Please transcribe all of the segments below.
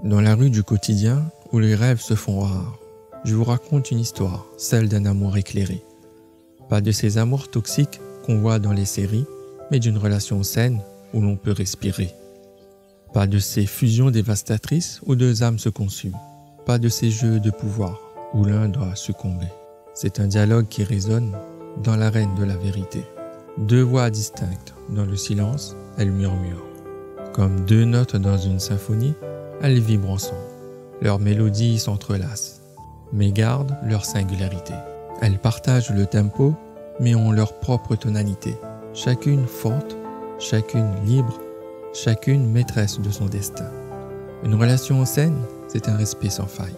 Dans la rue du quotidien, où les rêves se font rares, je vous raconte une histoire, celle d'un amour éclairé. Pas de ces amours toxiques qu'on voit dans les séries, mais d'une relation saine où l'on peut respirer. Pas de ces fusions dévastatrices où deux âmes se consument. Pas de ces jeux de pouvoir où l'un doit succomber. C'est un dialogue qui résonne dans l'arène de la vérité. Deux voix distinctes, dans le silence, elles murmurent. Comme deux notes dans une symphonie, elles vibrent ensemble. Leurs mélodies s'entrelacent, mais gardent leur singularité. Elles partagent le tempo, mais ont leur propre tonalité. Chacune forte, chacune libre, chacune maîtresse de son destin. Une relation saine, c'est un respect sans faille.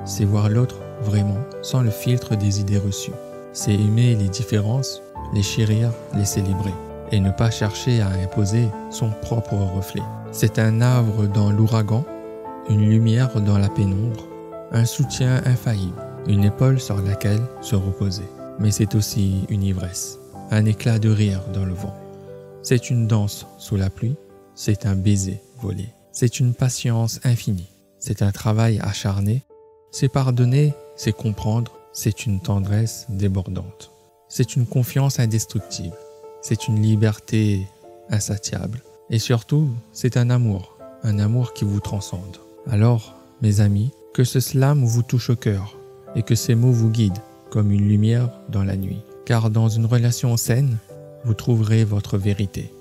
C'est voir l'autre vraiment, sans le filtre des idées reçues. C'est aimer les différences, les chérir, les célébrer, et ne pas chercher à imposer son propre reflet. C'est un havre dans l'ouragan, une lumière dans la pénombre, un soutien infaillible, une épaule sur laquelle se reposer. Mais c'est aussi une ivresse, un éclat de rire dans le vent. C'est une danse sous la pluie, c'est un baiser volé. C'est une patience infinie, c'est un travail acharné, c'est pardonner, c'est comprendre, c'est une tendresse débordante. C'est une confiance indestructible, c'est une liberté insatiable. Et surtout, c'est un amour qui vous transcende. Alors, mes amis, que ce slam vous touche au cœur et que ces mots vous guident comme une lumière dans la nuit. Car dans une relation saine, vous trouverez votre vérité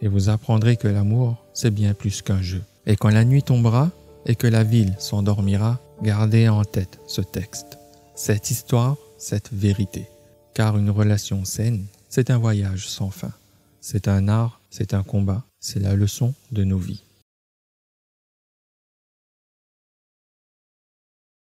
et vous apprendrez que l'amour, c'est bien plus qu'un jeu. Et quand la nuit tombera et que la ville s'endormira, gardez en tête ce texte, cette histoire, cette vérité. Car une relation saine, c'est un voyage sans fin. C'est un art, c'est un combat, c'est la leçon de nos vies.